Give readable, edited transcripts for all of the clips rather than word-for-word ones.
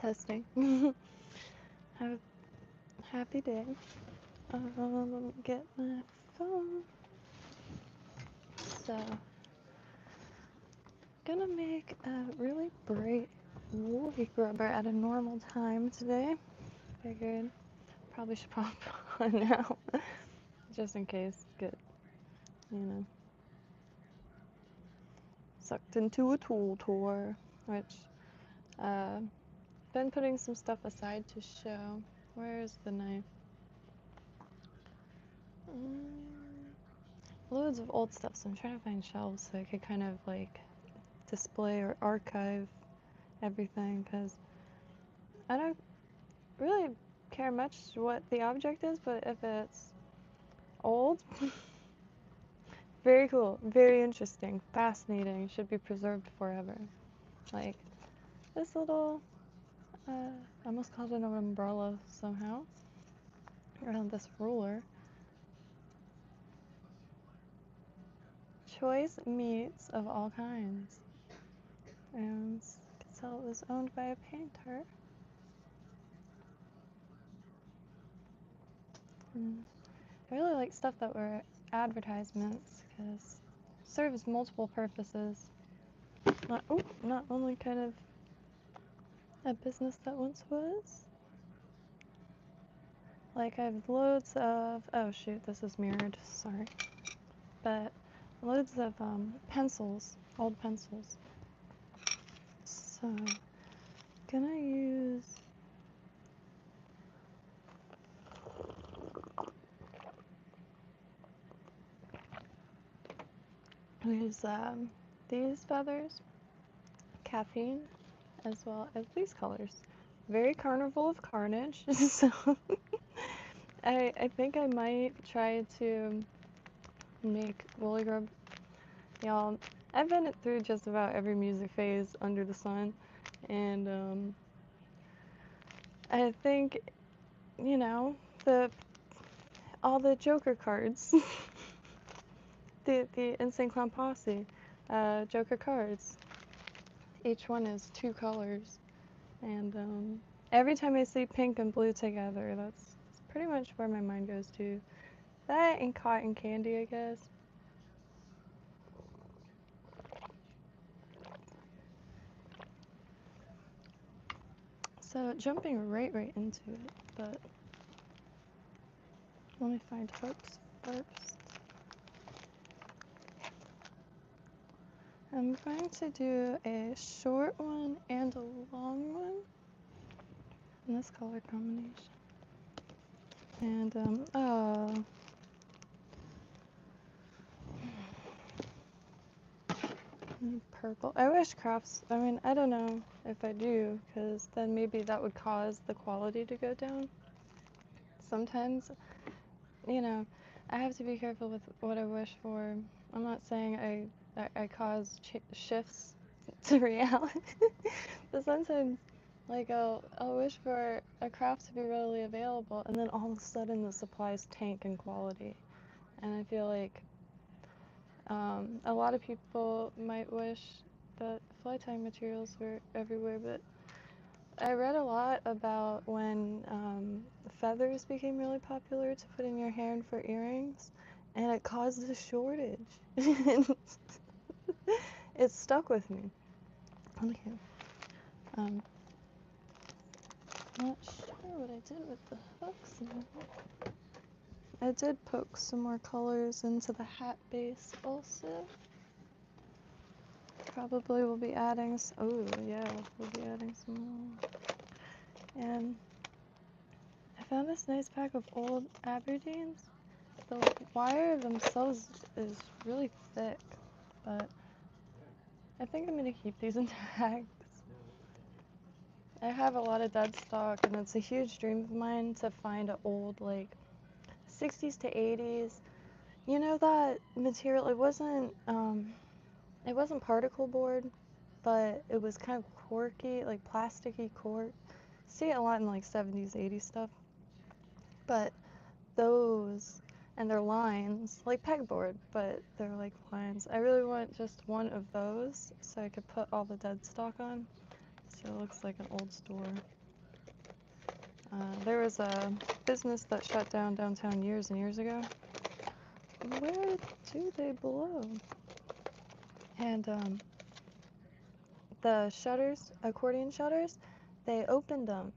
Testing. Have a happy day. Let me get my phone. So, gonna make a really bright woolly grubber at a normal time today. Figured probably should pop on now, just in case get, sucked into a tool tour, which been putting some stuff aside to show. Where's the knife? Loads of old stuff, so I'm trying to find shelves so I could kind of like display or archive everything, because I don't really care much what the object is, but if it's old, very cool, very interesting, fascinating, should be preserved forever. Like this little, I almost called it an umbrella somehow, around this ruler. Choice meats of all kinds. And you can tell it was owned by a painter. And I really like stuff that were advertisements because it serves multiple purposes. Not only kind of a business that once was. Like I have loads of, oh shoot, this is mirrored, sorry. But loads of pencils, old pencils. So, gonna use these feathers, caffeine, as well as these colors. Very Carnival of Carnage, so I think I might try to make woolly grub. Y'all, I've been through just about every music phase under the sun, and I think, all the Joker cards, the Insane Clown Posse, Joker cards. Each one is 2 colors, and every time I see pink and blue together, that's pretty much where my mind goes to. That and cotton candy, I guess. So jumping right into it, but let me find hooks first. I'm going to do a short one and a long one in this color combination. And purple. I wish crafts, I don't know if I do, because then maybe that would cause the quality to go down. Sometimes, I have to be careful with what I wish for. I'm not saying I cause shifts to reality, but sometimes, like, I'll wish for a craft to be readily available, and then all of a sudden the supplies tank in quality. And I feel like a lot of people might wish that fly tying materials were everywhere, but I read a lot about when feathers became really popular to put in your hair and for earrings, and it caused a shortage. It stuck with me. Okay. Not sure what I did with the hooks now. I did poke some more colors into the hat base also. Probably will be adding, oh yeah, we'll be adding some more. And I found this nice pack of old Aberdeens. The wire themselves is really thick, but I think I'm gonna keep these intact. I have a lot of dead stock, and it's a huge dream of mine to find an old, like, 60s to 80s. You know that material, it wasn't particle board, but it was kind of corky, like plasticky cork. See it a lot in like 70s, 80s stuff. But those, and they're lines, like pegboard, but they're like lines. I really want just one of those so I could put all the dead stock on. so it looks like an old store. There was a business that shut down downtown years and years ago. Where do they belong? And the shutters, accordion shutters, they opened them.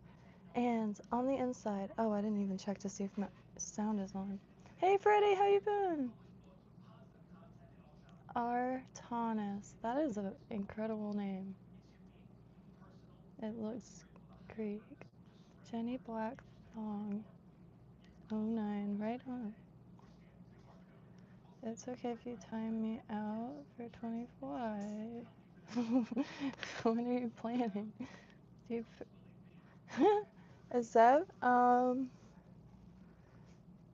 And on the inside, oh, I didn't even check to see if my sound is on. Hey, Freddie, how you been? Artanis. That is an incredible name. It looks Greek. Jenny Blackthong. 09, right on. It's okay if you time me out for 25. When are you planning? Do you is that,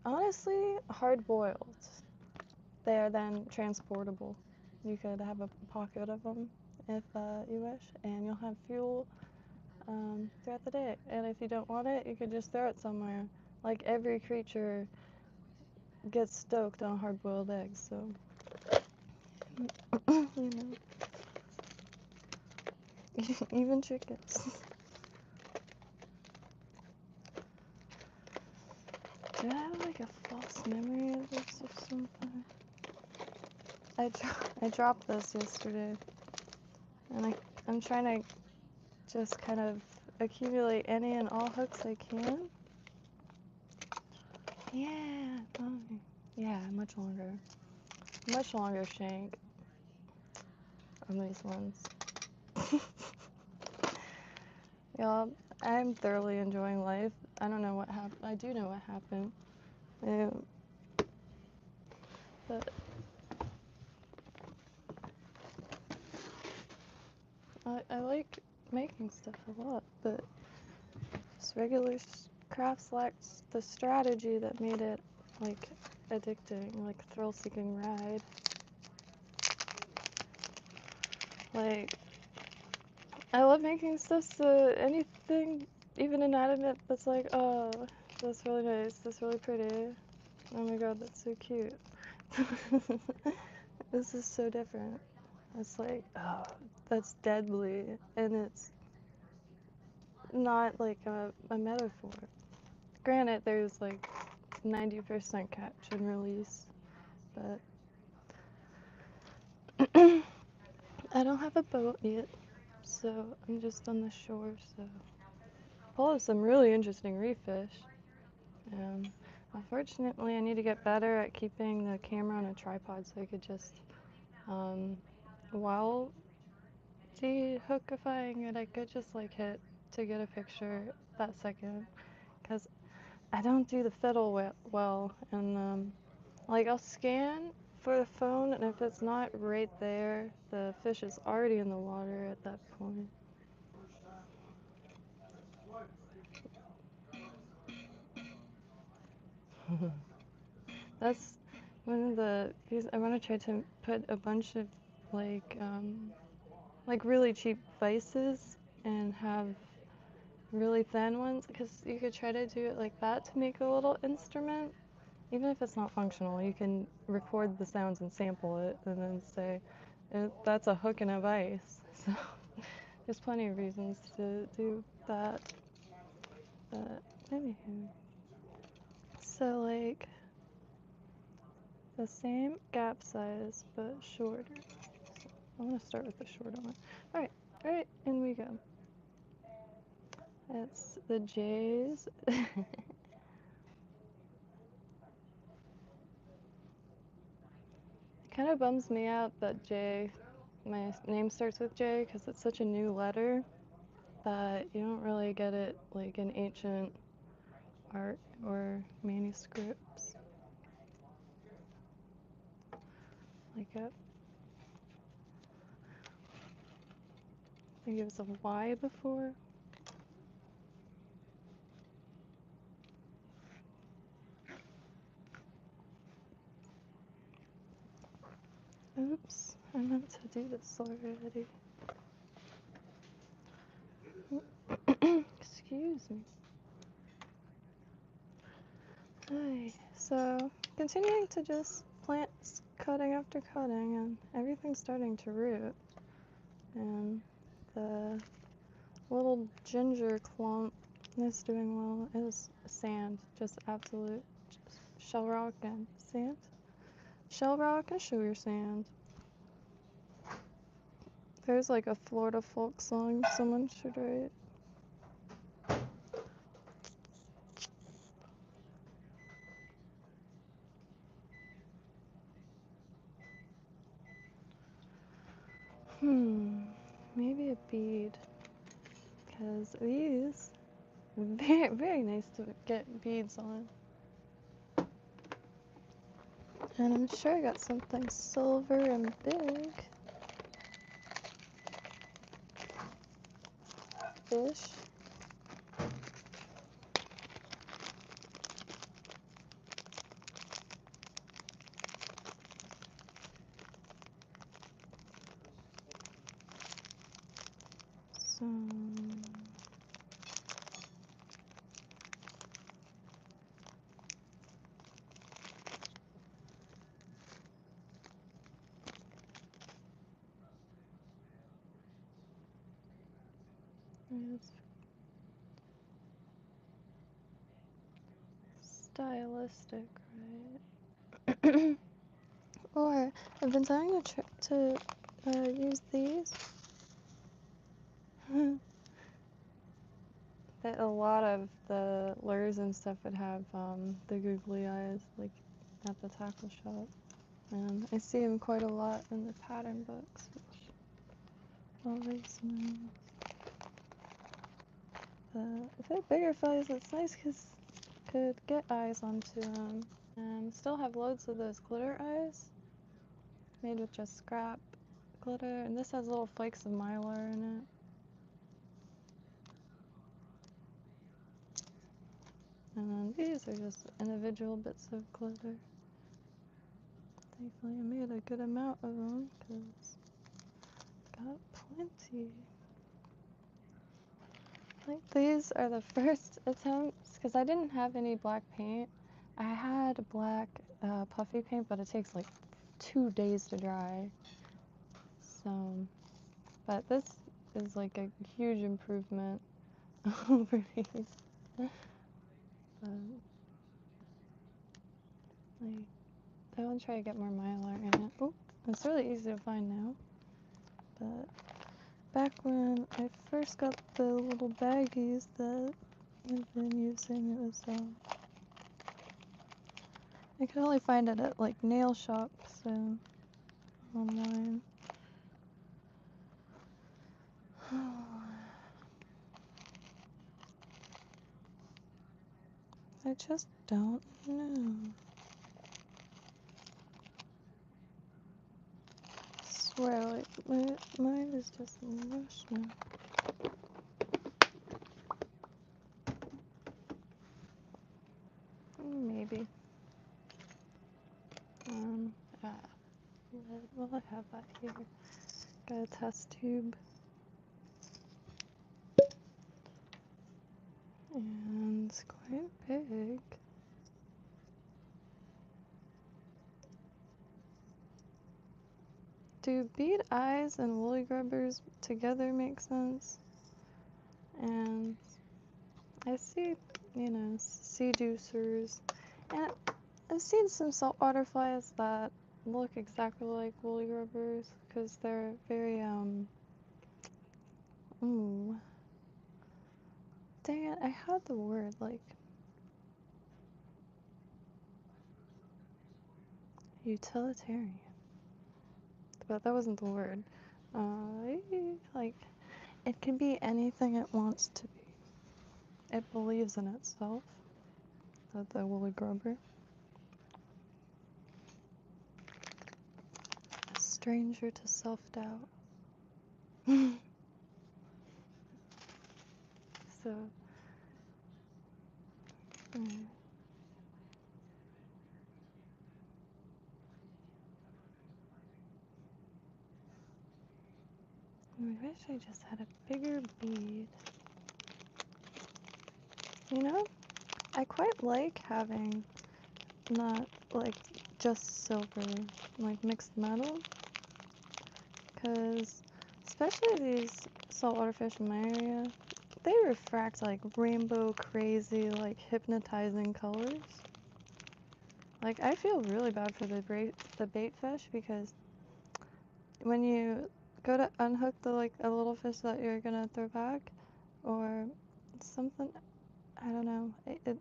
honestly, hard-boiled. They are then transportable. You could have a pocket of them if you wish, and you'll have fuel throughout the day. And if you don't want it, you could just throw it somewhere. Like every creature gets stoked on hard-boiled eggs, so you know, even chickens. Do I have like a false memory of this or something? I dropped this yesterday, and I'm trying to just kind of accumulate any and all hooks I can. Yeah, yeah, much longer shank on these ones. Y'all, I'm thoroughly enjoying life. I don't know what happened. I do know what happened. But I like making stuff a lot, but just regular crafts lacked the strategy that made it like addicting, like thrill-seeking ride. Like, I love making stuff, so anything, even inanimate, that's like, oh, that's really nice, that's really pretty. Oh my god, that's so cute. This is so different. It's like, oh, that's deadly, and it's not like a metaphor. Granted, there's like 90% catch and release, but I don't have a boat yet, so I'm just on the shore, so pull some really interesting reef fish. Unfortunately, I need to get better at keeping the camera on a tripod so I could just, while dehookifying it, I could just like hit to get a picture that second, because I don't do the fiddle well, and like I'll scan for the phone, and if it's not right there, the fish is already in the water at that point. That's one of the things I want to try to put a bunch of like really cheap vices and have really thin ones, because you could try to do it like that to make a little instrument. Even if it's not functional, you can record the sounds and sample it and then say, that's a hook and a vice. So there's plenty of reasons to do that. But anywho. So like the same gap size but shorter. So I'm gonna start with the shorter one. Alright, in we go. That's the J's. Kind of bums me out that J, my name starts with J, because it's such a new letter that you don't really get it like in ancient art or manuscripts. Like I think it was a Y before. Oops, I meant to do this already. Excuse me. Hi. So, continuing to just plant cutting after cutting, and everything's starting to root. And the little ginger clump is doing well. Is sand, just absolute shell rock and sand. Shell rock and sugar sand. There's like a Florida folk song someone should write. Maybe a bead, because these very, very nice to get beads on. And I'm sure I got something silver and big. Fish. Some stylistic, right? Or I've been trying to use these. That a lot of the lures and stuff would have the googly eyes, like at the tackle shop, and I see them quite a lot in the pattern books, which always nice. If they're bigger flies, it's nice because could get eyes onto them, and still have loads of those glitter eyes made with just scrap glitter, and this has little flakes of mylar in it. And then these are just individual bits of glitter. Thankfully I made a good amount of them because I got plenty. Like these are the first attempts because I didn't have any black paint. I had black puffy paint, but it takes like 2 days to dry. So, but this is like a huge improvement over these. Like, I want to try to get more mylar in it. Oh, it's really easy to find now. But back when I first got the little baggies that I've been using, it was I could only find it at like nail shops and online. I just don't know. I swear, like my mind is just mush now. Maybe. Well, I have that here. Got a test tube. And it's quite big. Do bead eyes and woolly grubbers together make sense? And I see, you know, seducers. And I've seen some saltwater flies that look exactly like woolly grubbers because they're very, ooh. Dang it, I had the word, like, utilitarian. But that wasn't the word. Like, it can be anything it wants to be. It believes in itself. The woolly grubber. A stranger to self-doubt. So, I wish I just had a bigger bead. You know, I quite like having not like just silver, like mixed metal, because especially these saltwater fish in my area, they refract like rainbow crazy, like hypnotizing colors. Like, I feel really bad for the bait fish, because when you go to unhook a little fish that you're gonna throw back, or something, I don't know,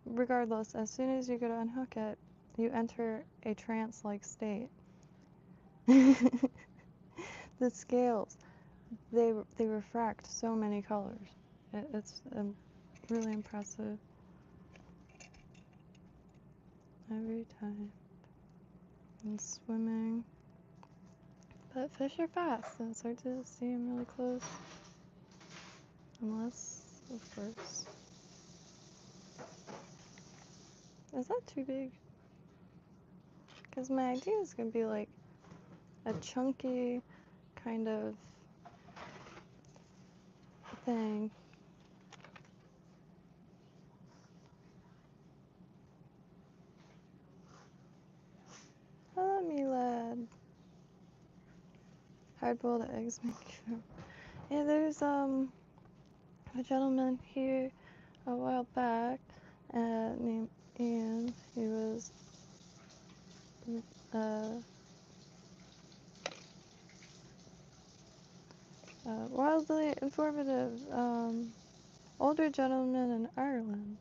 regardless, as soon as you go to unhook it, you enter a trance-like state. The scales, they refract so many colors. It's really impressive every time. And swimming. But fish are fast, so it's hard to see them really close. Unless, of course. Is that too big? Because my idea is going to be like a chunky kind of thing. Hello, me lad. Hard-boiled eggs make you. Yeah, there's a gentleman here a while back named Ian. He was wildly informative older gentleman in Ireland,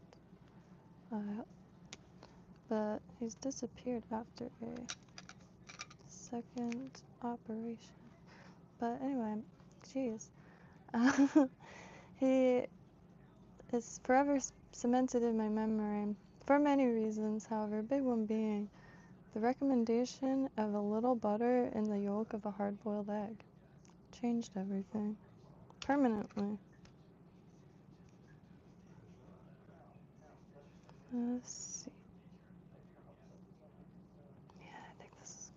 but he's disappeared after a second operation. But anyway, jeez, he is forever cemented in my memory for many reasons. However, a big one being the recommendation of a little butter in the yolk of a hard-boiled egg. Changed everything permanently. Let's see. Yeah, I think this is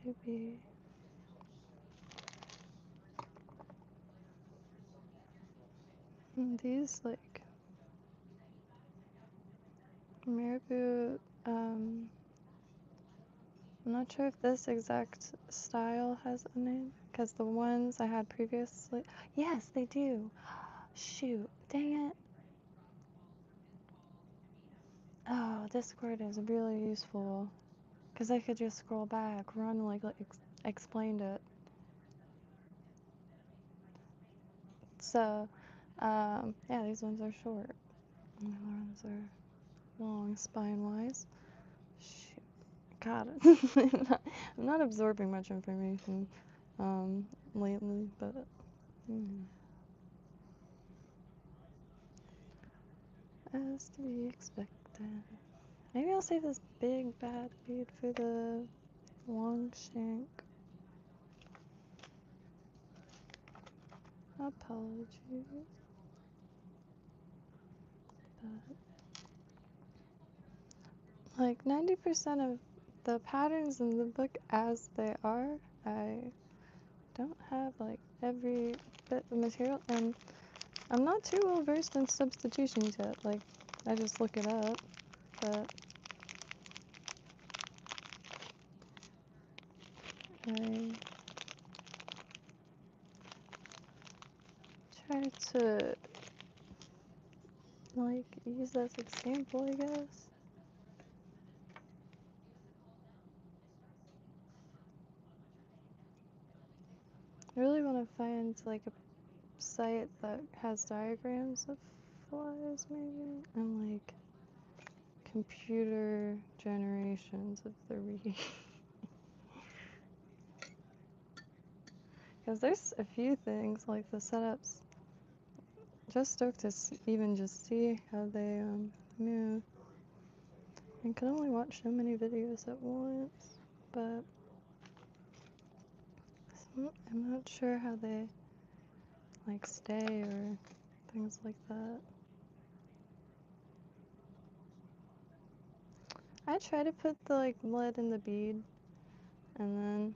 going to be. These, like, marabou, I'm not sure if this exact style has a name, because the ones I had previously, yes, they do. Shoot, dang it. Oh, Discord is really useful, because I could just scroll back, run, like explained it. So, yeah, these ones are short, and the other ones are long, spine-wise. Shoot, got it. I'm not absorbing much information, lately, but, as to be expected. Maybe I'll save this big bad bead for the long shank. Apologies. But, like, 90% of the patterns in the book as they are, I don't have, like, every bit of material, and I'm not too well versed in substitutions yet. Like, I just look it up, but I try to, like, use that as example, I guess. I really want to find, like, a site that has diagrams of flies, maybe, and, like, computer generations of the reading. Because there's a few things, like the setups. Just stoked to even just see how they move. I can only watch so many videos at once, but I'm not sure how they, like, stay or things like that. I try to put the, like, lead in the bead and then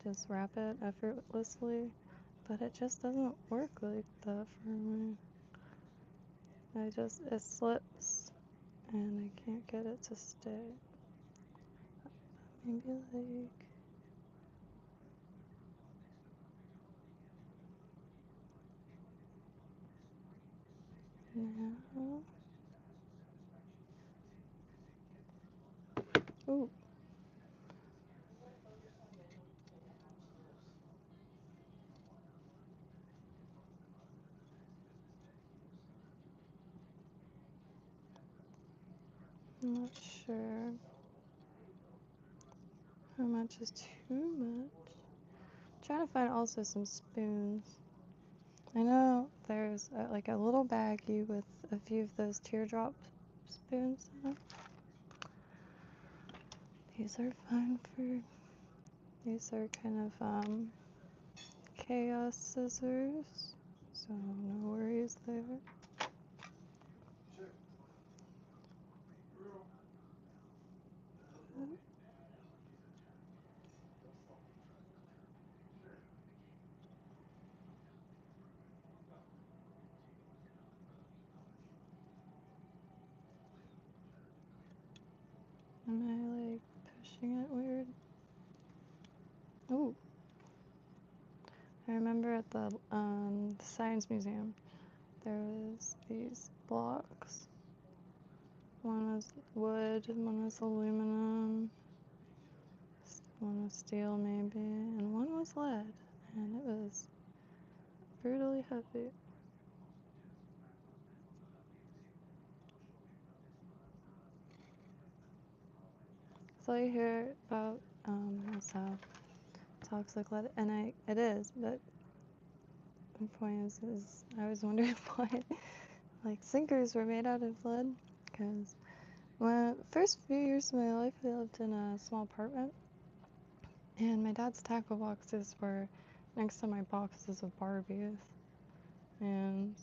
just wrap it effortlessly, but it just doesn't work like that for me. It slips and I can't get it to stay. Maybe, like, Now, ooh, I'm not sure how much is too much. Trying to find also some spoons. I know there's like a little baggie with a few of those teardrop spoons in it. These are fine for, these are kind of chaos scissors, so no worries there. Am I like pushing it weird? Ooh. I remember at the Science Museum, there was these blocks. One was wood, one was aluminum, one was steel maybe, and one was lead, and it was brutally heavy. So you hear about that's how toxic lead, and it is, but the point is I was wondering why like sinkers were made out of lead, because when first few years of my life I lived in a small apartment, and my dad's tackle boxes were next to my boxes of Barbies, and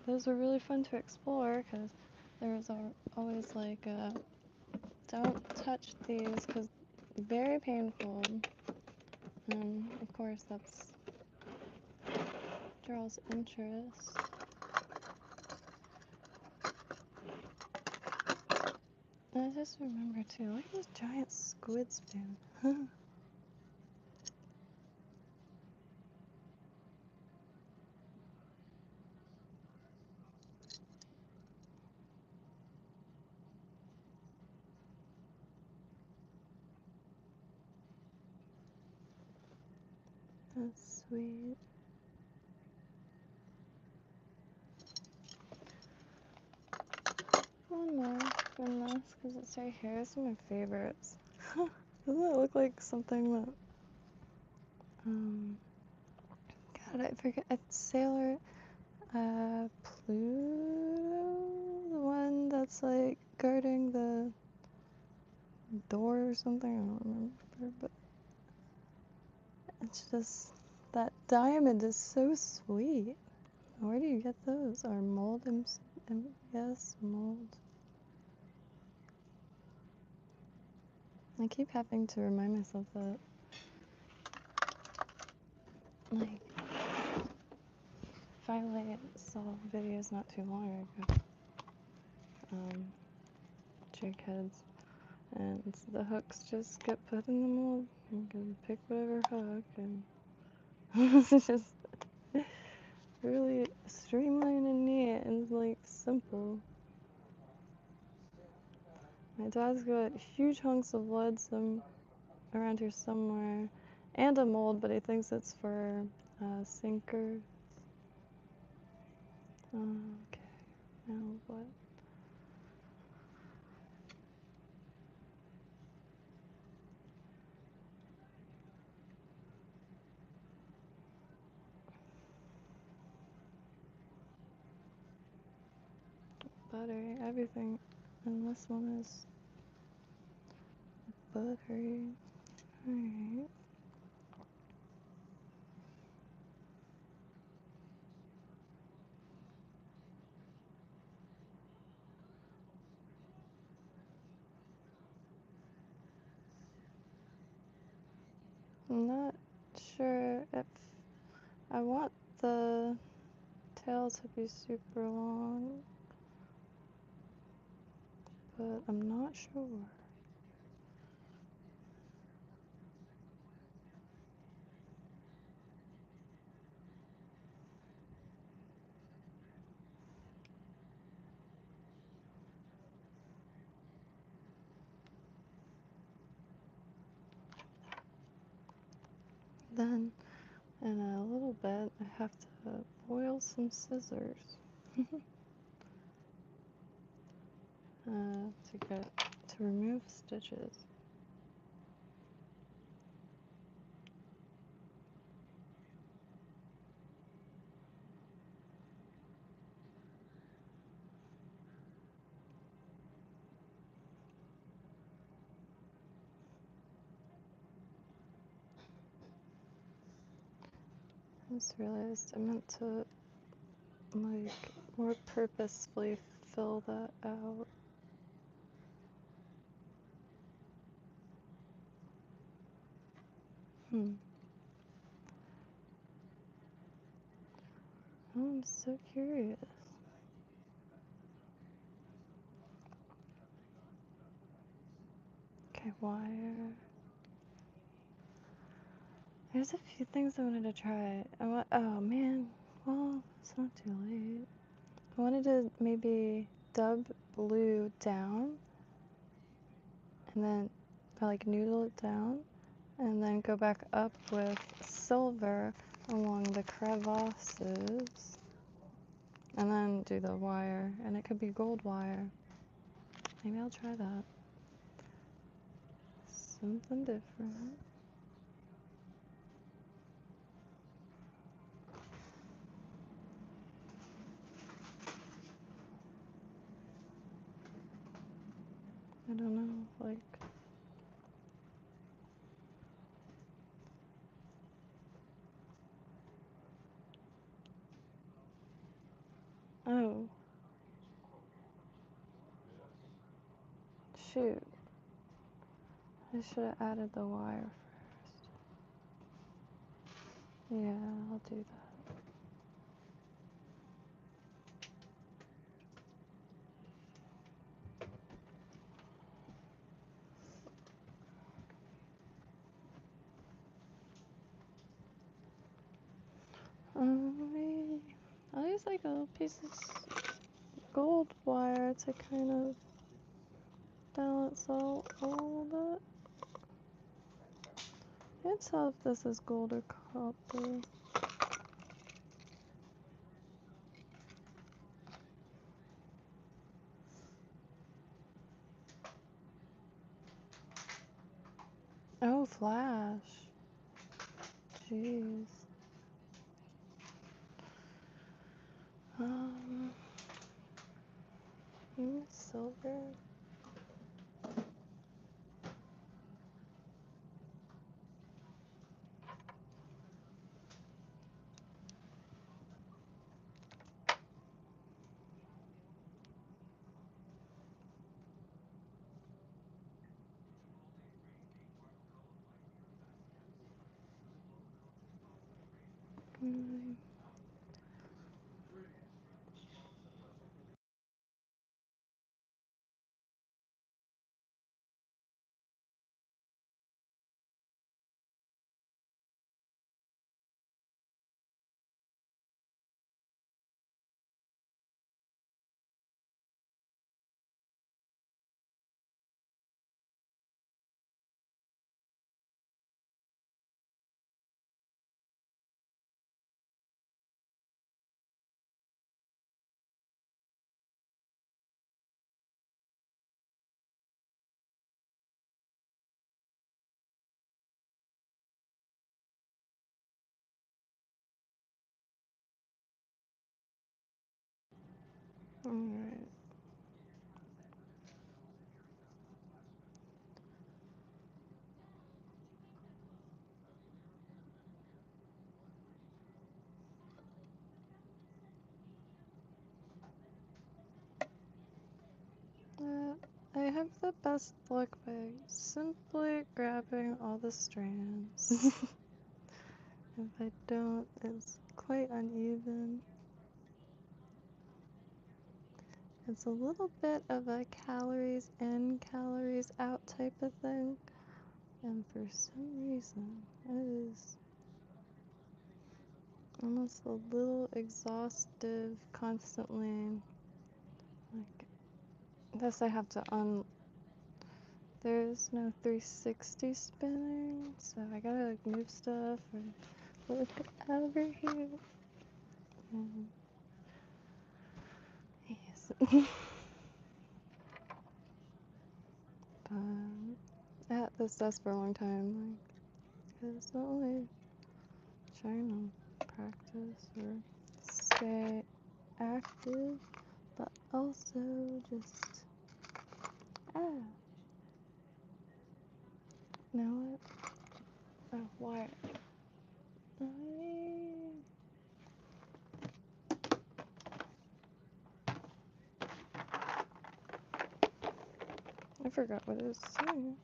those were really fun to explore because there was always like don't touch these because very painful, and of course that's draws interest. And I just remember too, look at this giant squid spoon. That's sweet. One more from this because it's right here. It's one of my favorites. Doesn't it look like something that God, I forget. It's Sailor Pluto, the one that's like guarding the door or something. I don't remember, but it's just that diamond is so sweet. Where do you get those? Or mold? Yes, mold. I keep having to remind myself that, like, finally saw videos not too long ago. Jigheads, and the hooks just get put in the mold. You can pick whatever hook, and it's just really streamlined and neat and like simple. My dad's got huge hunks of lead around here somewhere, and a mold, but he thinks it's for sinker. Okay, now what? Buttery, everything, and this one is buttery. Alright. I'm not sure if I want the tail to be super long, but I'm not sure. then in a little bit I have to boil some scissors to remove stitches. I just realized I meant to like more purposefully fill that out. I'm so curious. Okay, wire. There's a few things I wanted to try. Oh man, well, it's not too late. I wanted to maybe dub blue down and then like noodle it down and then go back up with silver along the crevasses and then do the wire, and it could be gold wire. Maybe I'll try that. Something different. I don't know, like... Oh. Shoot. I should have added the wire first. Yeah, I'll do that. I'll use like a little piece of gold wire to kind of balance out a little bit. Can't tell if this is gold or copper. Oh, flash. Jeez. Silver. Alright. I have the best luck by simply grabbing all the strands. If I don't, it's quite uneven. It's a little bit of a calories in, calories out type of thing. And for some reason, it is almost a little exhaustive constantly. Like, this I have to there's no 360 spinning, so I gotta like move stuff or look over here. Yes. But I had this desk for a long time, like, cause not only trying to practice or stay active, but also just now what? Oh, wire. I forgot what it was saying.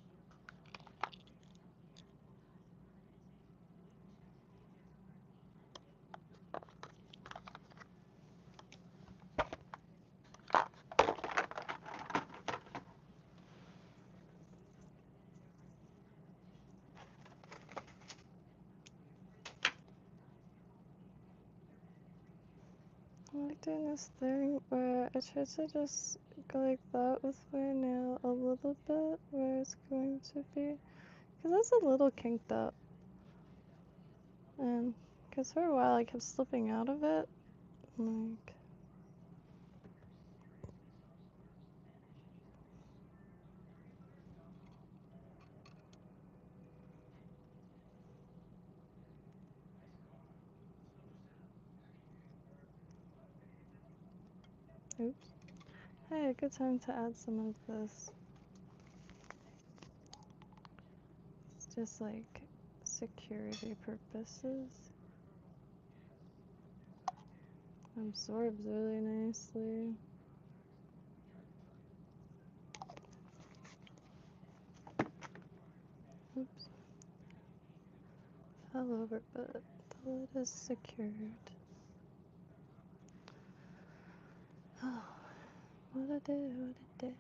I like doing this thing where I try to just go like that with my nail a little bit where it's going to be, because that's a little kinked up, and because for a while I kept slipping out of it, like, oops. Hey, a good time to add some of this. It's just like security purposes. Absorbs really nicely. Oops. Fell over, but the lid is secured. Oh, what a day, what a day.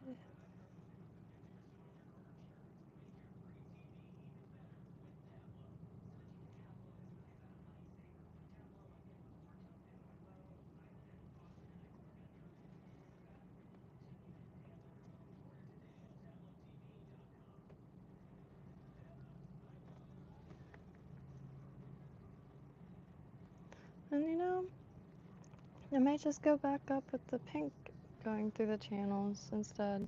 And you know, I might just go back up with the pink going through the channels instead.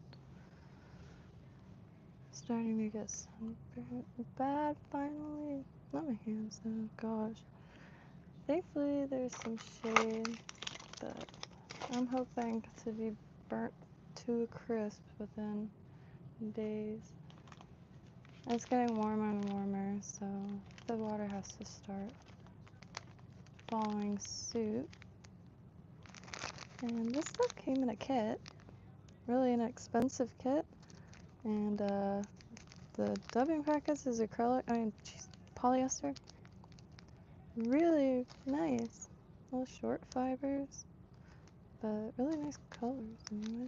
Starting to get sunburned bad finally. Not my hands though, gosh. Thankfully there's some shade, but I'm hoping to be burnt to a crisp within days. It's getting warmer and warmer, so the water has to start following suit. And this stuff came in a kit, really inexpensive kit, and the dubbing packets is acrylic, polyester. Really nice, little short fibers, but really nice colors anyway.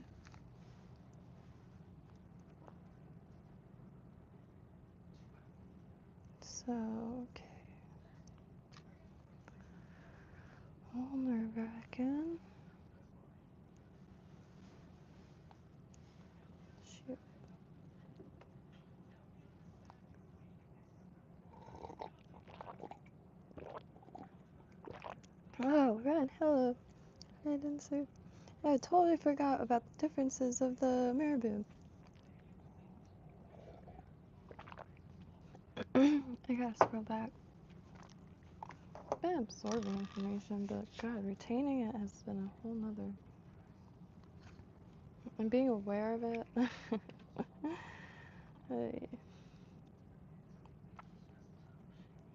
So, okay. All nerve-wracking. Shoot. Oh, Ren, hello. I didn't see. I totally forgot about the differences of the marabou. I gotta scroll back. I've been absorbing information, but God, retaining it has been a whole nother. And being aware of it. Hey.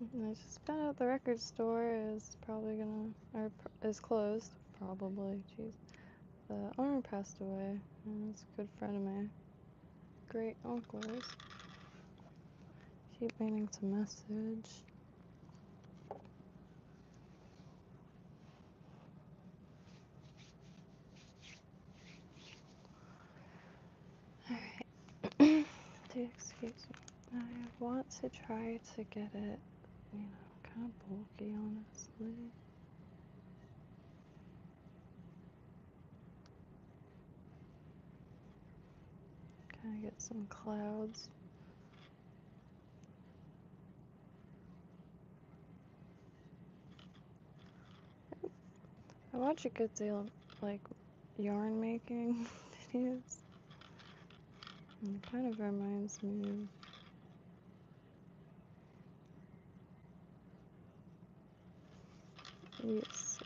I just found out the record store is probably gonna, or is closed, probably, jeez. The owner passed away, and it's a good friend of my great uncle's. Keep meaning to message. Alright. Do excuse me. I want to try to get it, you know, kind of bulky, honestly. Kind of Get some clouds. I watch a good deal of like yarn making videos. And it kind of reminds me of yes.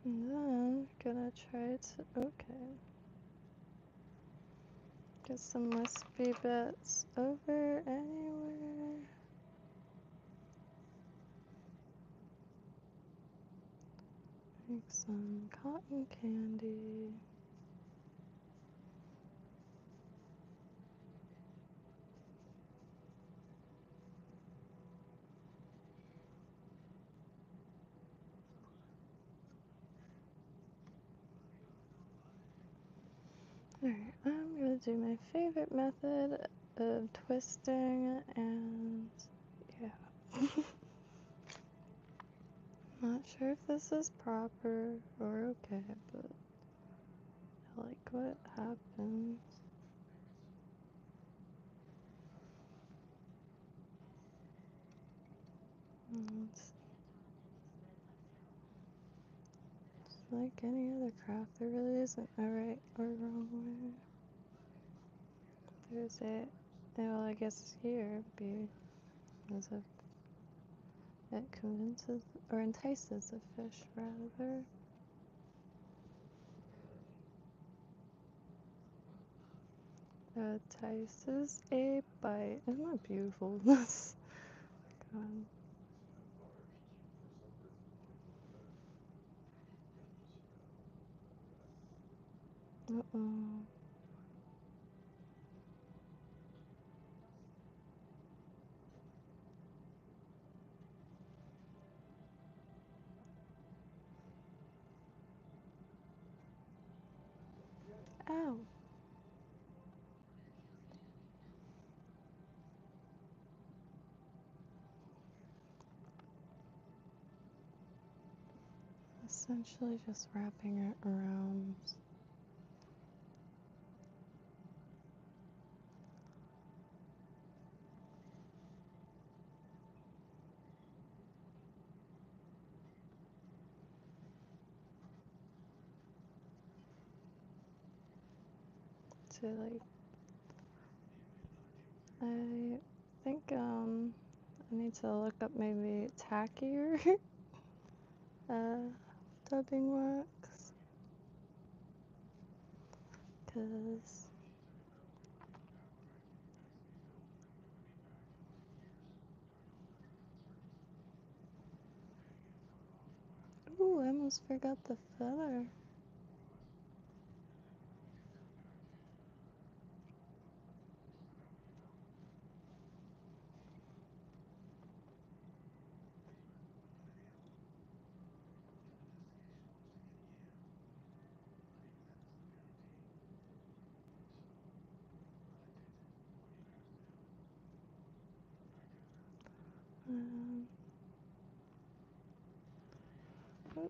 And then gonna try to get some wispy bits over anywhere. Make some cotton candy. Alright, I'm gonna do my favorite method of twisting, and yeah. Not sure if this is proper or okay, but I like what happens. It's like any other craft, there really isn't a right or wrong way. There's a, well, I guess here would be as if it convinces or entices a fish, rather. Entices a bite. Isn't that beautiful? God. Uh-oh. Ow. Essentially just wrapping it around. To like, I think I need to look up maybe tackier dubbing wax, cause ooh, I almost forgot the feather. Um, oh,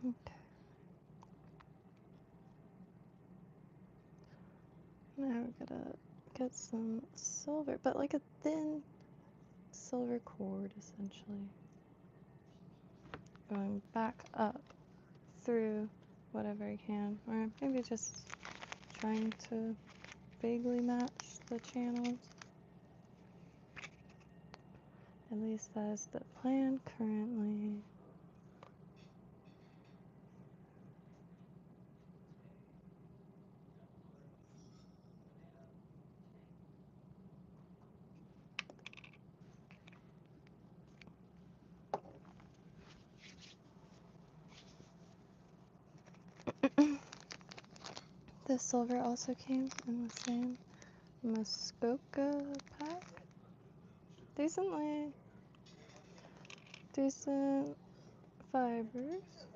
okay. Now we're gonna get some silver, but like a thin silver cord, essentially. Going back up through whatever I can, or maybe just trying to vaguely match the channels. At least that is the plan currently. The silver also came in the same Muskoka pack. Decent fibers.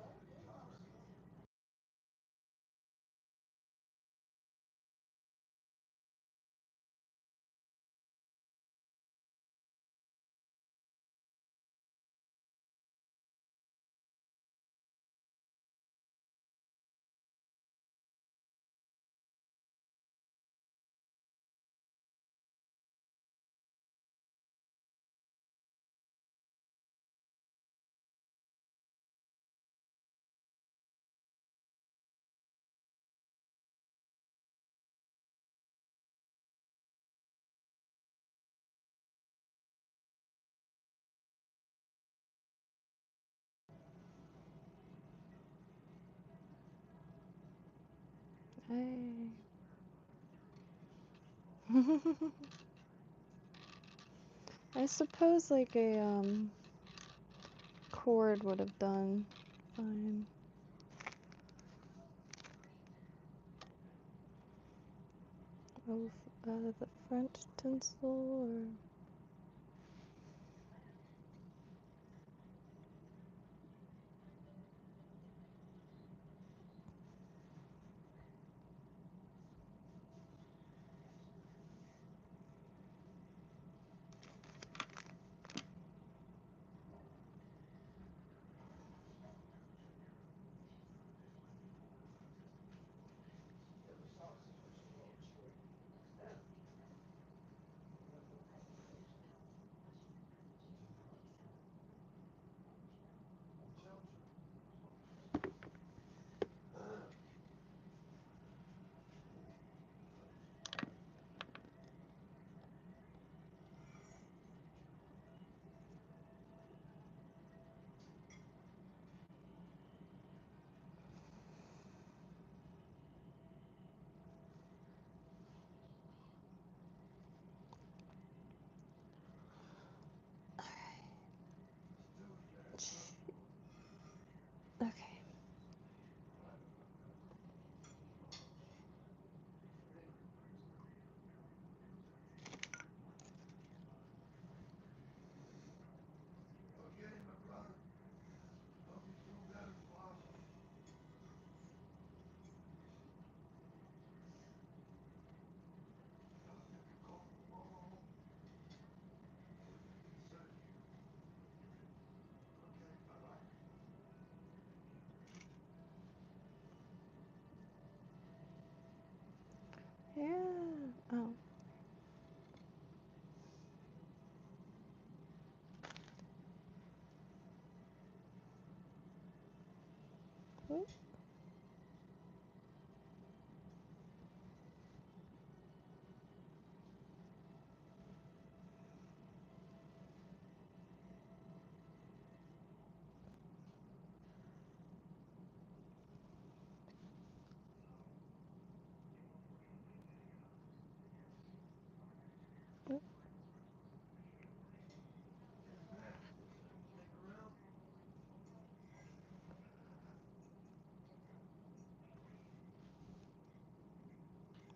Hey. I suppose like a cord would have done fine. Of the front tinsel or okay. Yeah. Oh. Oop. Oop.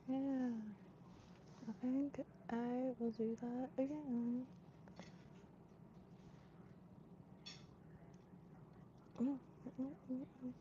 Yeah. I think I will do that again. Mm, mm, mm, mm.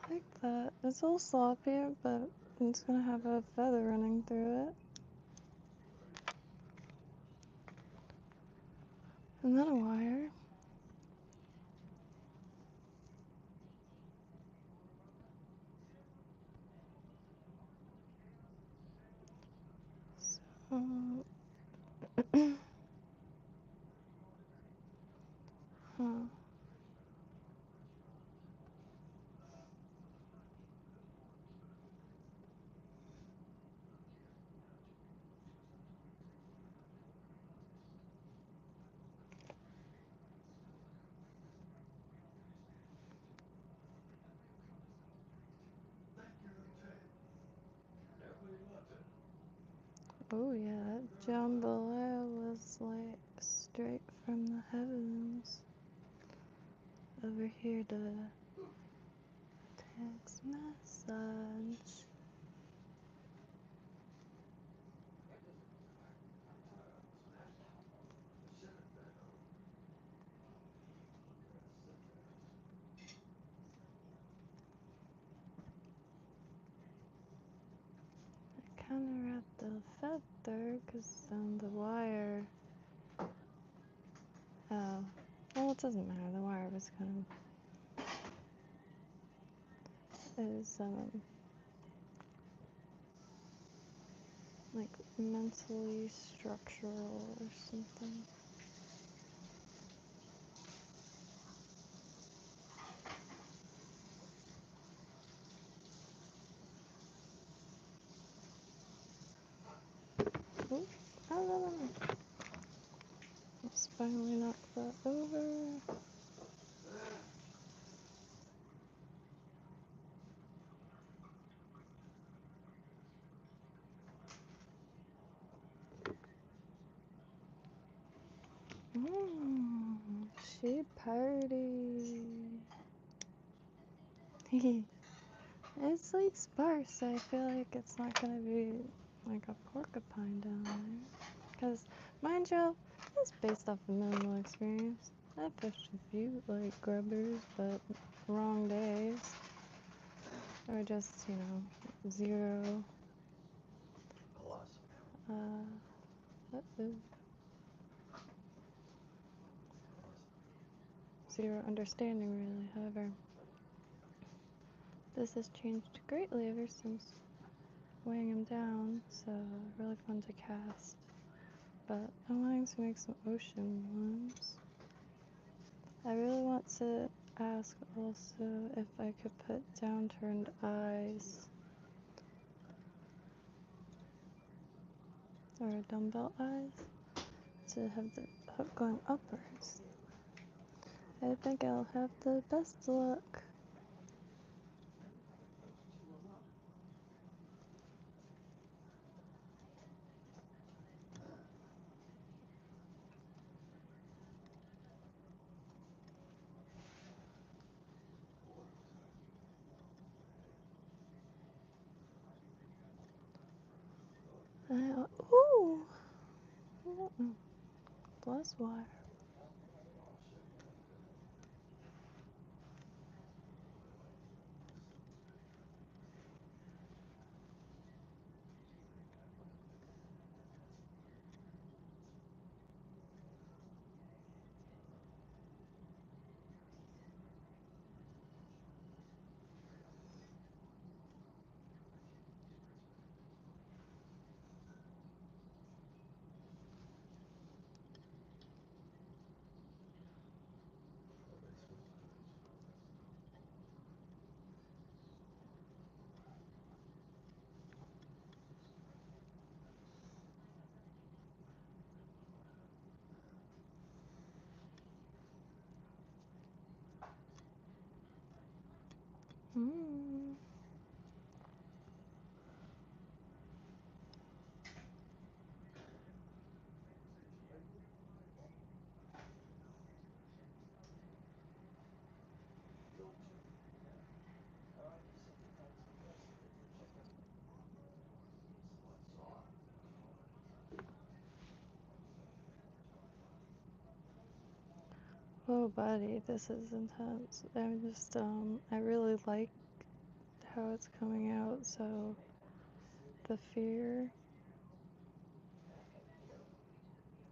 I like that. It's a little sloppy, but it's gonna have a feather running through it. And then a wire. Huh. Oh yeah, that jambalaya was like straight from the heavens. Over here to text message. I kinda wrapped the feather because then the wire. Oh. Well, it doesn't matter. The wire was kind of. Is, like mentally structural or something. Oh, no, no, no, no. Let's finally knock that over. She party. It's like sparse. I feel like it's not gonna be like a porcupine down there. Because, mind you, it's based off of minimal experience. I fished a few like grubbers, but wrong days. Or just, zero. Uh-oh. Zero understanding, really. However, this has changed greatly ever since weighing him down, so really fun to cast. But I'm wanting to make some ocean ones. I really want to ask also if I could put downturned eyes or dumbbell eyes to have the hook going upwards. I think I'll have the best luck. Ooh! Plus wire. Oh, buddy, this is intense. I really like how it's coming out, so the fear,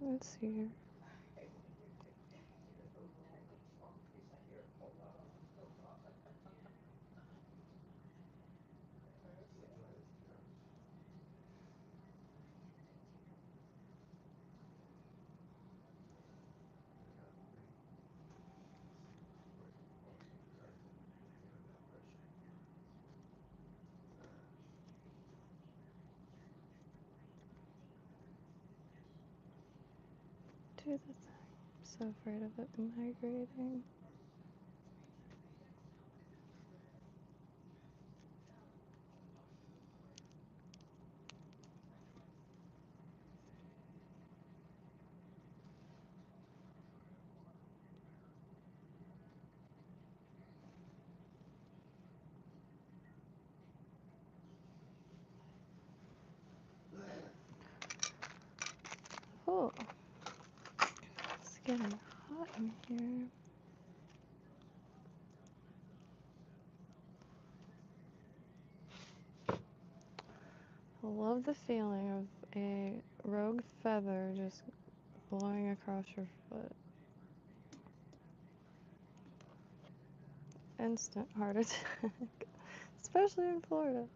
it's here. do the thing. I'm so afraid of it migrating. Oh, it's getting hot in here. I love the feeling of a rogue feather just blowing across your foot. Instant heart attack, especially in Florida.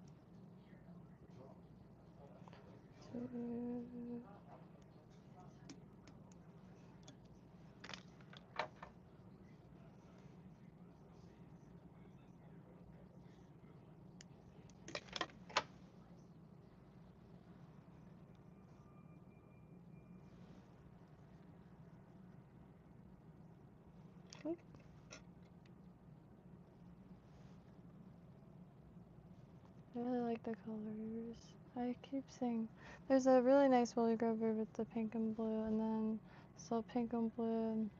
I really like the colors. I keep saying there's a really nice woolly grubber with the pink and blue, and then still pink and blue. And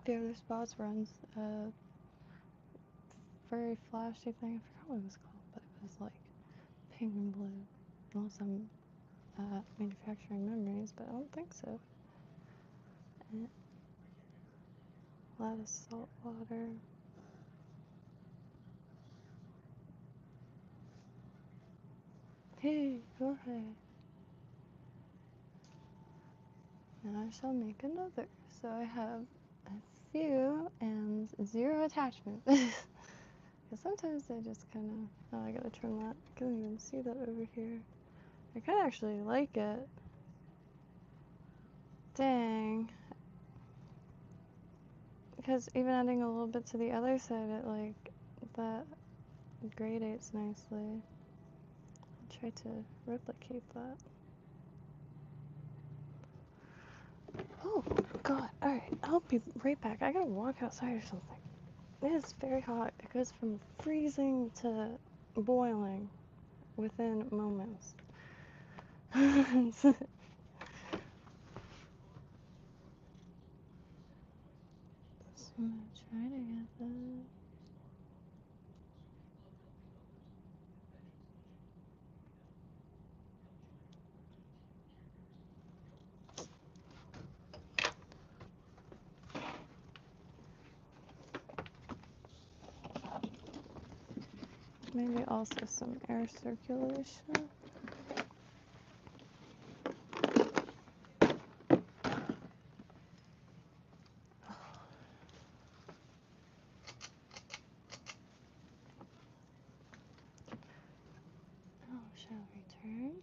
the other spots runs a very flashy thing. I forgot what it was called, but it was like pink and blue. Unless I'm manufacturing memories, but I don't think so. And a lot of salt water. Hey, go ahead. Now I shall make another. So I have a few and 0 attachment. Because sometimes they just kind of... Oh, I gotta trim that. I can't even see that over here. I kind of actually like it. Dang. Because even adding a little bit to the other side, it like... That gradates nicely. I'll try to replicate that. Oh, God. Alright, I'll be right back. I gotta walk outside or something. It is very hot. It goes from freezing to boiling within moments. So I'm gonna try to get this. Maybe also some air circulation. Now shall return.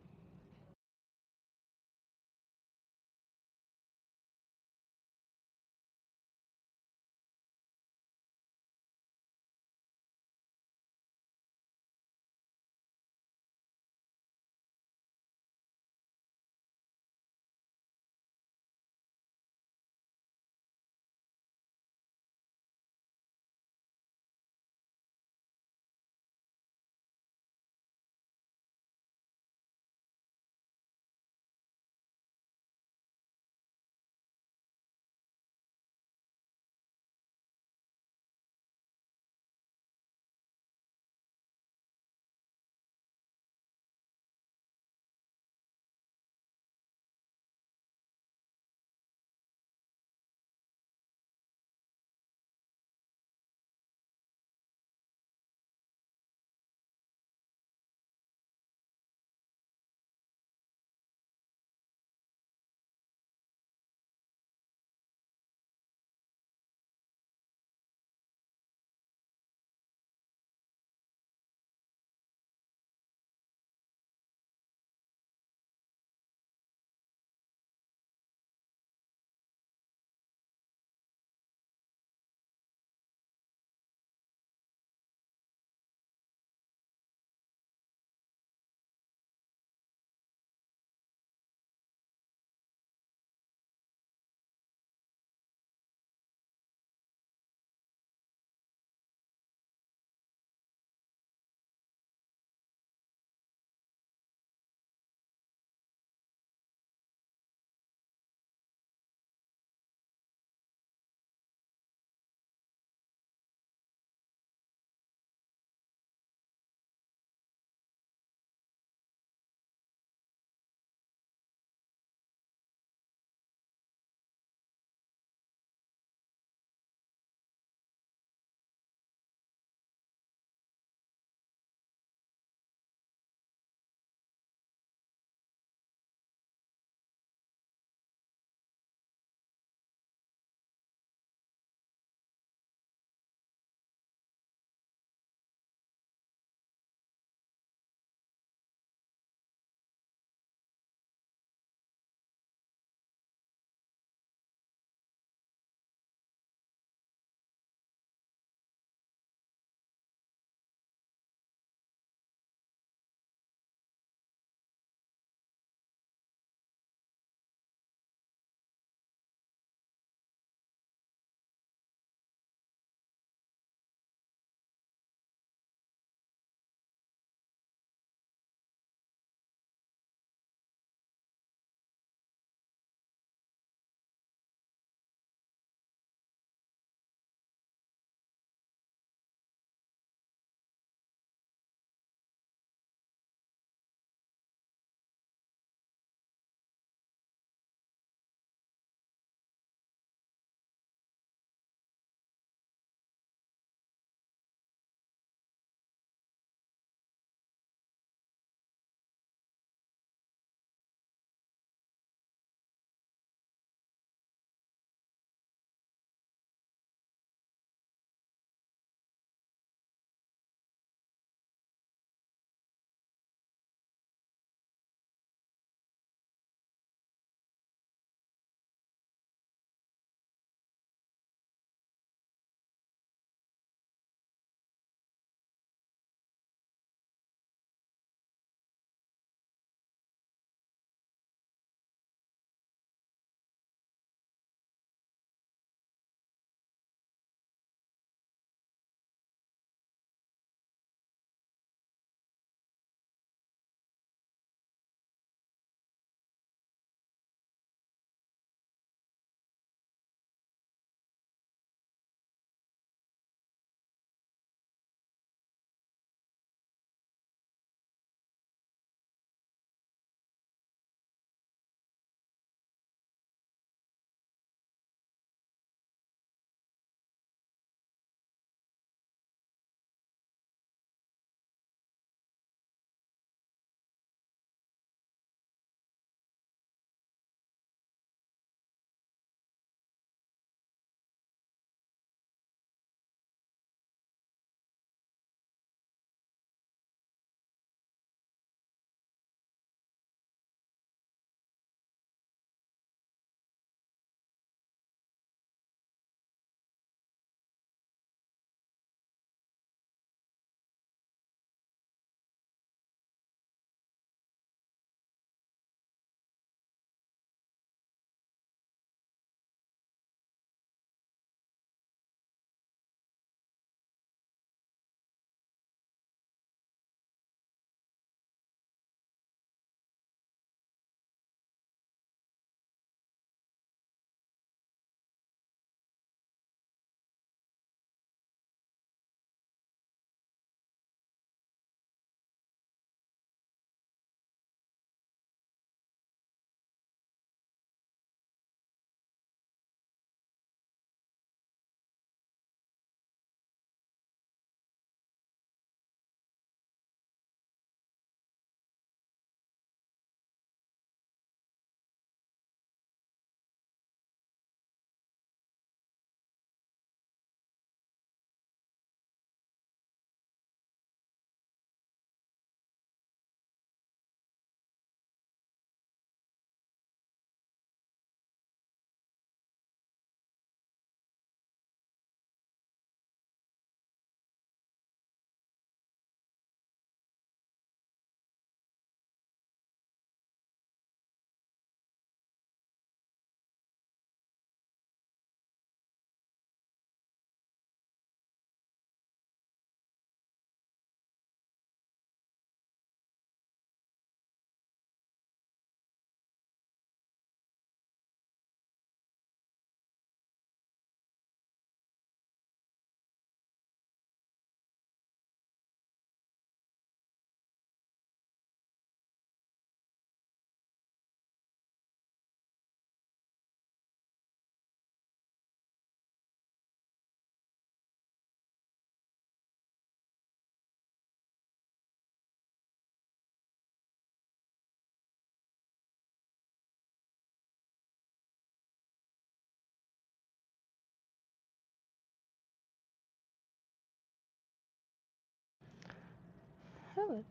could.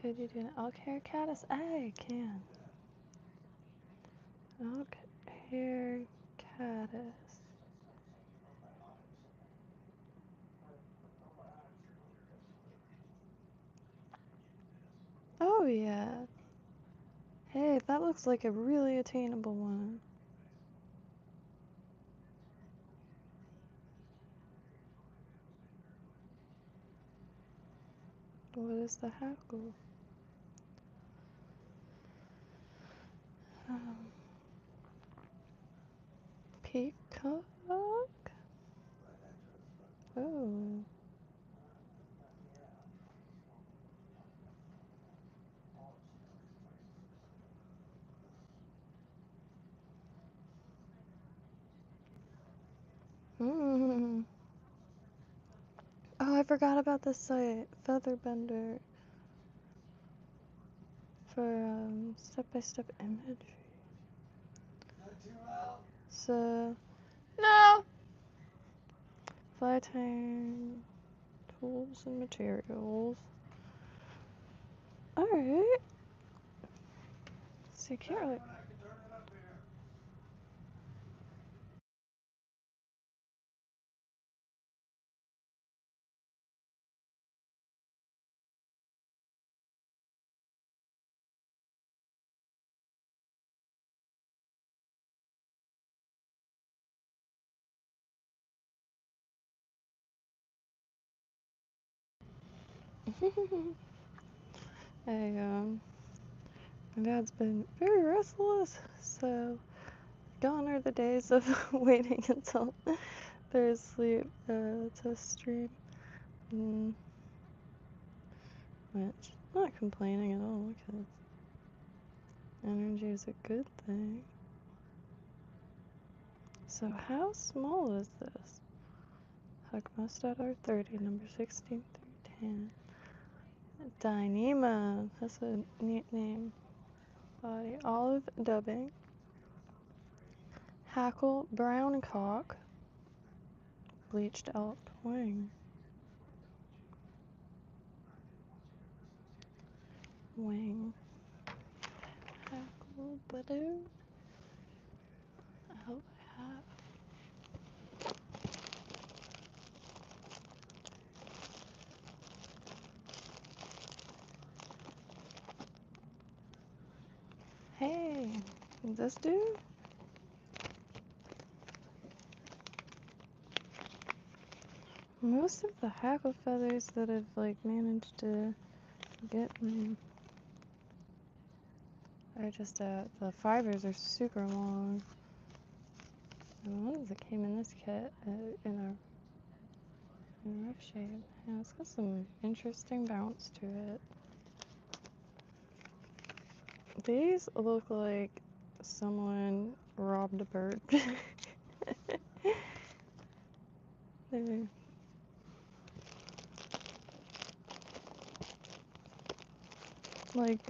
Could you do an elk hair caddis? I can. Elk hair caddis. Oh yeah. Hey, that looks like a really attainable one. What is the hackle? Peacock? Oh. Mm. Oh, I forgot about this site, Featherbender, for step-by-step image. So, no! Fly tying tools and materials. Alright. So you can't really... My dad's been very restless, so gone are the days of waiting until they're asleep to stream. Which, not complaining at all, because energy is a good thing. So how small is this? Huckmouse.R30, number 16 through 10. Dyneema, that's a neat name. Body olive dubbing. Hackle brown cock. Bleached elk wing. Wing. Hackle balloon. I hope I have. Hey, this dude? Most of the hackle feathers that I've like managed to get are just the fibers are super long. And the ones that came in this kit in a rough shade. Yeah, it's got some interesting bounce to it. These look like someone robbed a bird. They're like,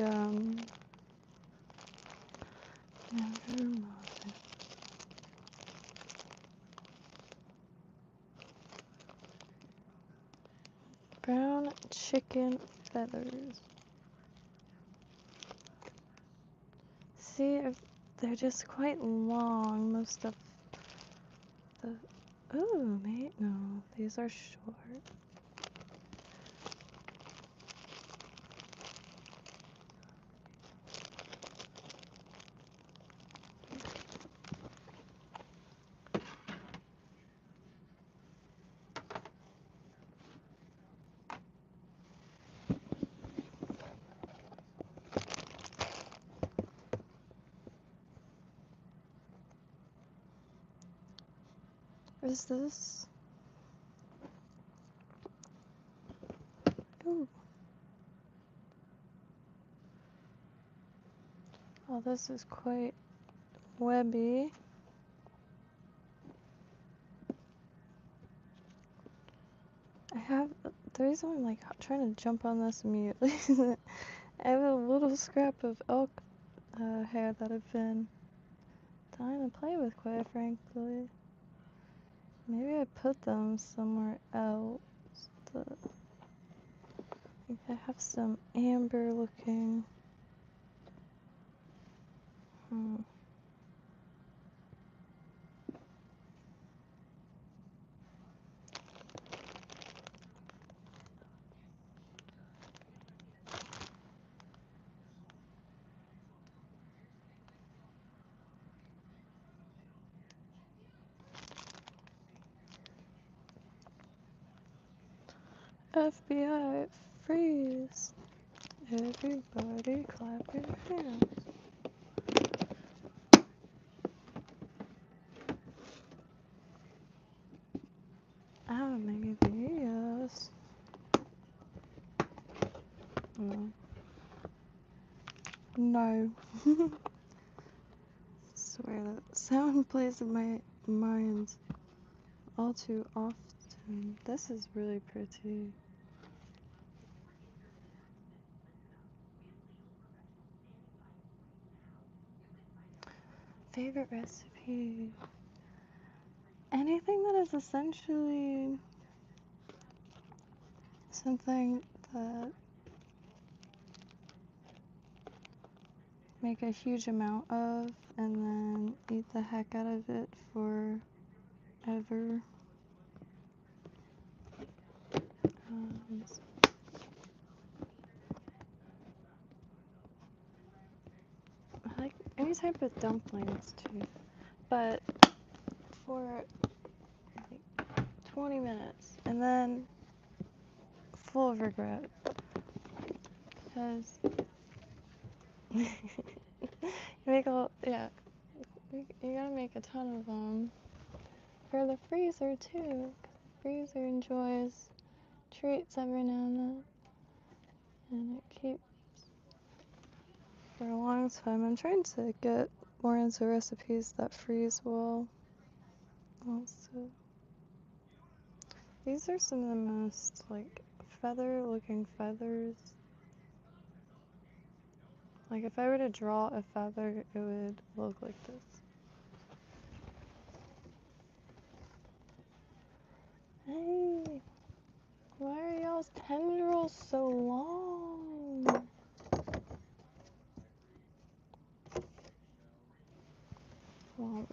brown chicken feathers. See, if they're just quite long, most of the... Oh, mate, no, these are short. Is this... Ooh. Oh, this is quite webby. The reason I'm like trying to jump on this immediately is that I have a little scrap of elk hair that I've been dying to play with, quite frankly. Maybe I put them somewhere else. but I think I have some amber looking. FBI, freeze! Everybody clap your hands. Ah, maybe yes. No. No. Swear that sound plays in my mind all too often. This is really pretty. Favorite recipe? Anything that is essentially something that make a huge amount of and then eat the heck out of it forever. I like any type of dumplings too, but for like 20 minutes and then full of regret because you gotta make a ton of them for the freezer too. 'Cause the freezer enjoys treats every now and then, and it keeps for a long time. I'm trying to get more into recipes that freeze well. Also, these are some of the most like feather-looking feathers. Like if I were to draw a feather, it would look like this. Hey, why are y'all's tendrils so long? Well,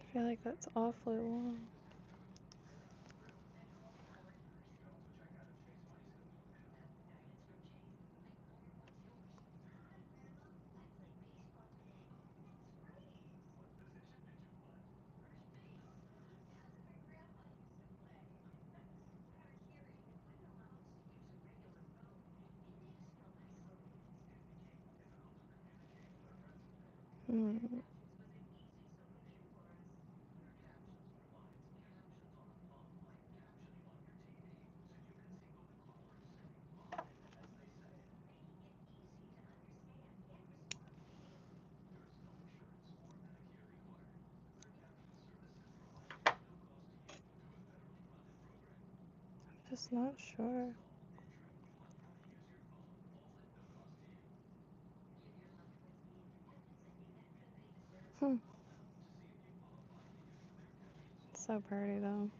I feel like that's awfully long. Just not sure. So pretty though.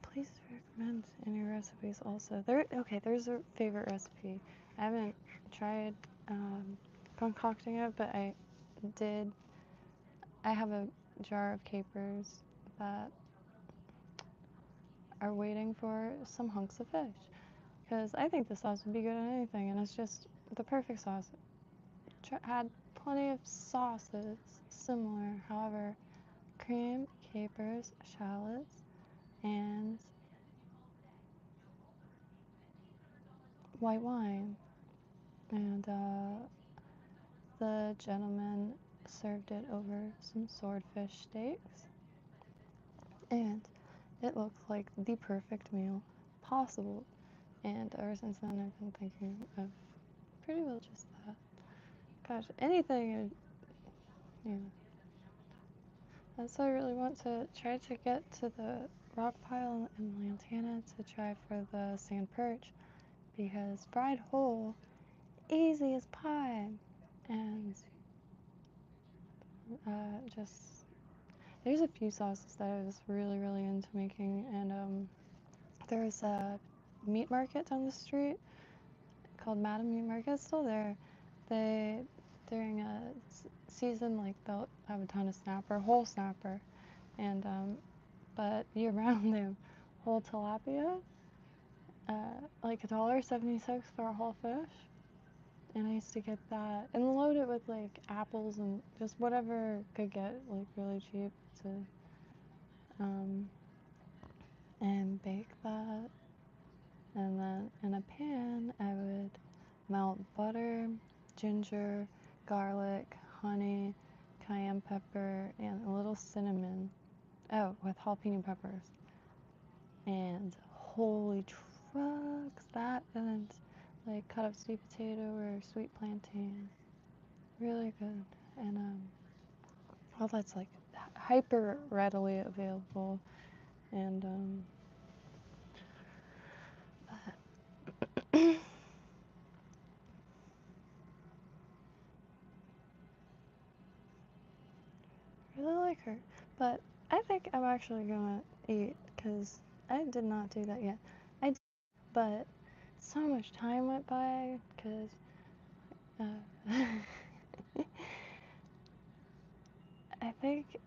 Please recommend any recipes also. There's a favorite recipe. I haven't tried concocting it, but I have a jar of capers that are waiting for some hunks of fish. Because I think the sauce would be good on anything, and it's just the perfect sauce. Had plenty of sauces similar, however, cream, capers, shallots, and white wine. And the gentleman served it over some swordfish steaks, and it looked like the perfect meal possible. And ever since then, I've been thinking of pretty well just that. Gosh, anything, you know. That's why I really want to try to get to the rock pile in Lantana to try for the sand perch, because fried whole easy as pie. And just, there's a few sauces that I was really into making. And there's a meat market down the street called Madam Meat Market. It's still there. They, during a season, like, they'll have a ton of snapper, whole snapper. And but year round they have whole tilapia, like $1.76 for a whole fish. And I used to get that and load it with like apples and just whatever could get like really cheap to and bake that. And then in a pan I would melt butter, ginger, garlic, honey, cayenne pepper, and a little cinnamon. Oh, with jalapeno peppers. And holy trucks, that and like cut up sweet potato or sweet plantain. Really good. And all that's like hyper readily available. And I really like her. But I think I'm actually gonna eat because I did not do that yet. I did, but so much time went by because I think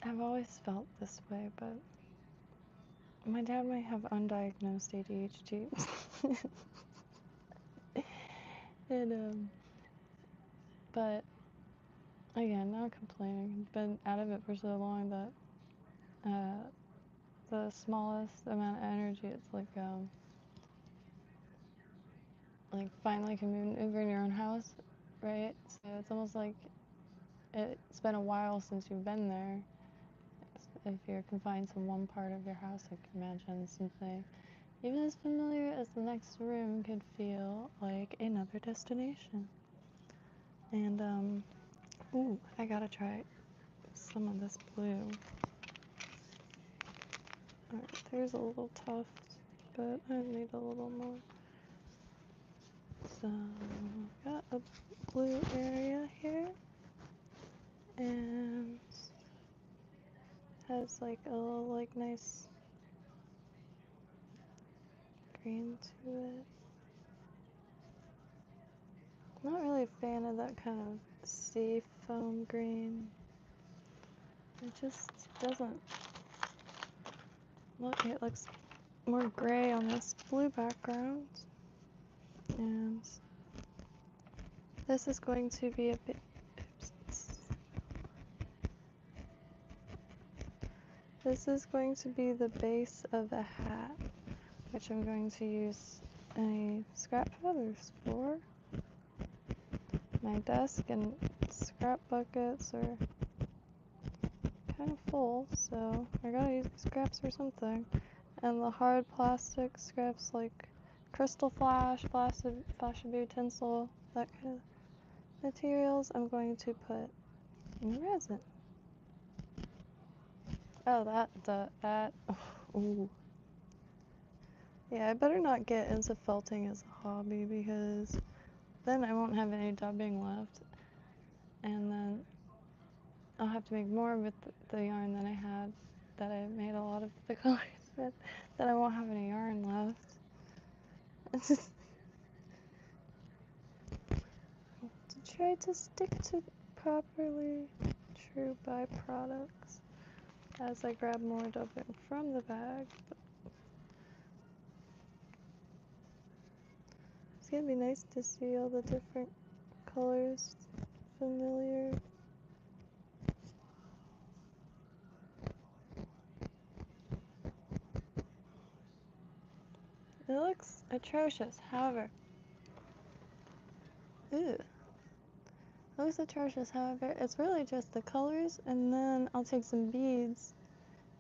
I've always felt this way, but my dad might have undiagnosed ADHD. And but again, not complaining. Been out of it for so long that the smallest amount of energy, it's like finally can move in your own house, right? So it's almost like it's been a while since you've been there. If you're confined to one part of your house, I can imagine something even as familiar as the next room could feel like another destination. And ooh, I gotta try some of this blue. Alright, there's a little tuft, but I need a little more. So, got a blue area here, and has like a little like nice green to it. Not really a fan of that kind of sea foam green. It just doesn't look, it looks more gray on this blue background. And this is going to be a bit, this is going to be the base of a hat, which I'm going to use any scrap feathers for. My desk and scrap buckets are kind of full, so I gotta use scraps or something. And the hard plastic scraps like crystal flash, flashaboo tinsel, that kind of materials, I'm going to put in resin. Oh, that, ooh. Yeah, I better not get into felting as a hobby because then I won't have any dubbing left. And then I'll have to make more with the yarn that I had, that I made a lot of the colors with, that I won't have any yarn left. It's just to try to stick to properly true byproducts as I grab more dubbing from the bag. But it's gonna be nice to see all the different colors familiar. It looks atrocious, however. Ew. It looks atrocious, however, it's really just the colors, and then I'll take some beads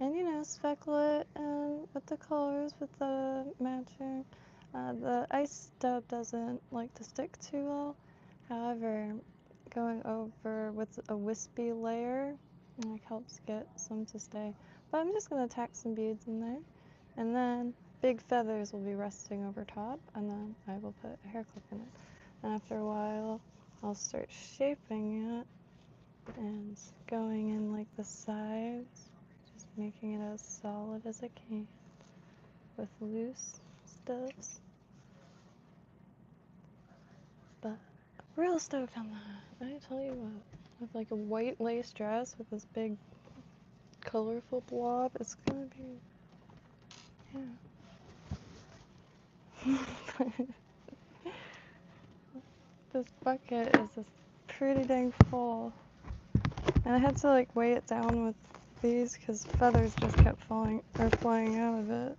and, you know, speckle it and with the colors, with the matching. The ice dub doesn't like to stick too well, however, going over with a wispy layer like helps get some to stay. But I'm just gonna tack some beads in there, and then big feathers will be resting over top, and then I will put a hair clip in it. And after a while, I'll start shaping it and going in like the sides, just making it as solid as I can with loose stuffs. But real stoked on that. I tell you what, with like a white lace dress with this big colorful blob, it's gonna be, yeah. This bucket is just pretty dang full. And I had to like weigh it down with these because feathers just kept flying out of it.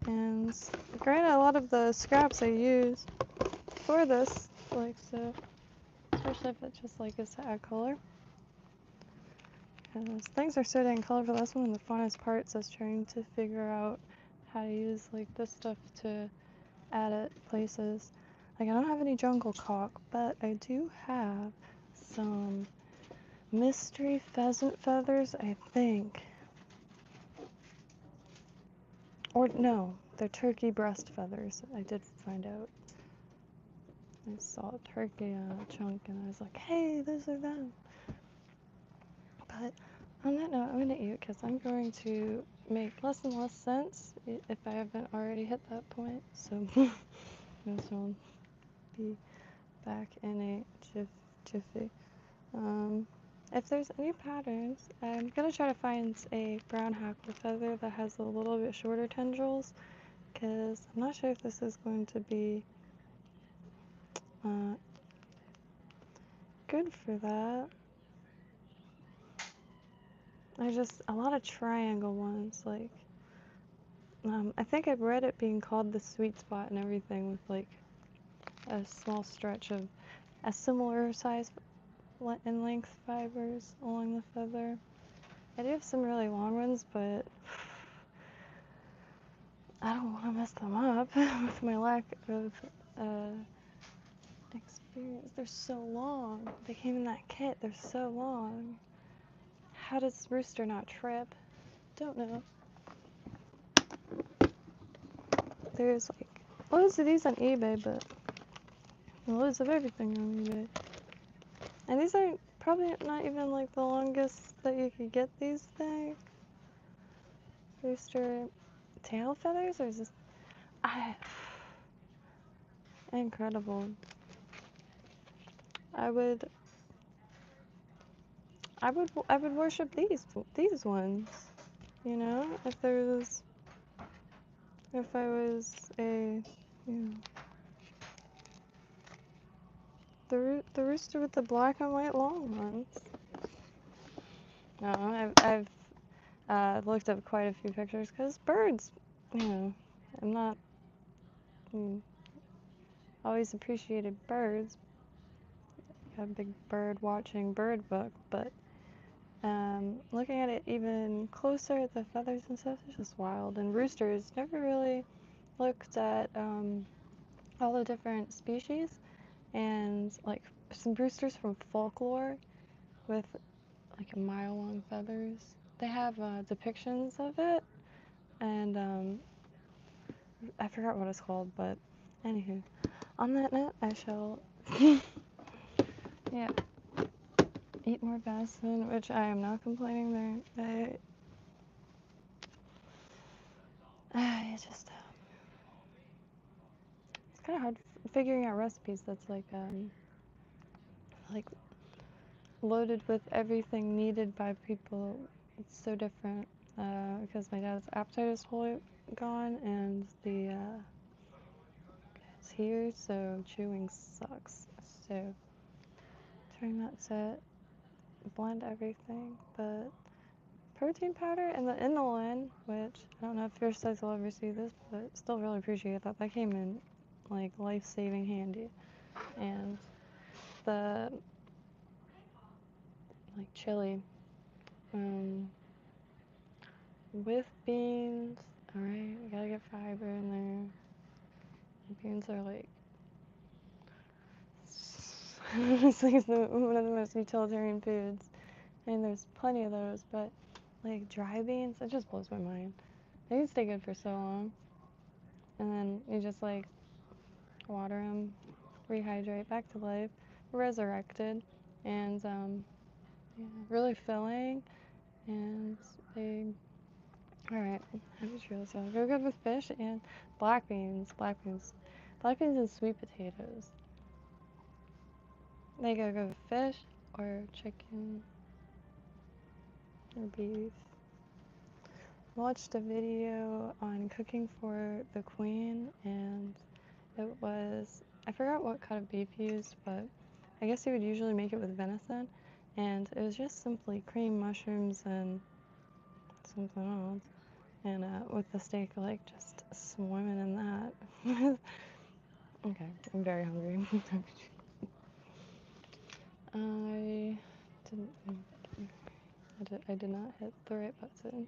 And granted, a lot of the scraps I use for this, like so, especially if it just like is to add color. Because things are so dang colorful. That's one of the funnest parts, is trying to figure out how to use like this stuff to add it places. Like I don't have any jungle cock, but I do have some mystery pheasant feathers, I think. Or no, they're turkey breast feathers. I did find out. I saw a turkey chunk and I was like, hey, those are them. But on that note, I'm going to eat because I'm going to make less and less sense if I haven't already hit that point. So this will be back in a jiffy. If there's any patterns, I'm going to try to find a brown hackle feather that has a little bit shorter tendrils, because I'm not sure if this is going to be good for that. A lot of triangle ones, like, I think I've read it being called the sweet spot and everything, with like a small stretch of a similar size and length fibers along the feather. I do have some really long ones, but I don't want to mess them up with my lack of experience. They're so long. They came in that kit. They're so long. How does Rooster not trip? Don't know. There's like loads of these on eBay, but loads of everything on eBay. And these are probably not even like the longest that you could get these things. Rooster tail feathers, or is this incredible. I would worship these ones, you know, if I was a, you know, the rooster with the black and white long ones. No, I've looked up quite a few pictures because birds, you know, I'm not always appreciated birds. Got a big bird watching bird book, but looking at it even closer at the feathers and stuff is just wild. And roosters, never really looked at all the different species, and like some roosters from folklore with like a mile-long feathers. They have depictions of it, and I forgot what it's called, but anywho, on that note, I shall yeah, eat more venison, which I am not complaining there. It's just it's kind of hard figuring out recipes that's like loaded with everything needed by people. It's so different because my dad's appetite is totally gone, and the it's here, so chewing sucks. So trying not to blend everything, but protein powder and the inulin, which I don't know if your sites will ever see this, but still really appreciate that. That came in like life-saving handy. And the like chili with beans. All right, we gotta get fiber in there. Beans are like it's like one of the most utilitarian foods. I mean, there's plenty of those, but like dry beans, it just blows my mind. They can stay good for so long. and then you just like water them, rehydrate, back to life, resurrected, and yeah, really filling, and they, alright, happy trails, so go good with fish and black beans, and sweet potatoes. They go good with fish, or chicken, or beef. Watched a video on cooking for the queen, and it was, I forgot what kind of beef he used, but I guess he would usually make it with venison, and it was just simply cream, mushrooms, and something else, and with the steak like just swimming in that. Okay, I'm very hungry. I didn't, I did not hit the right button.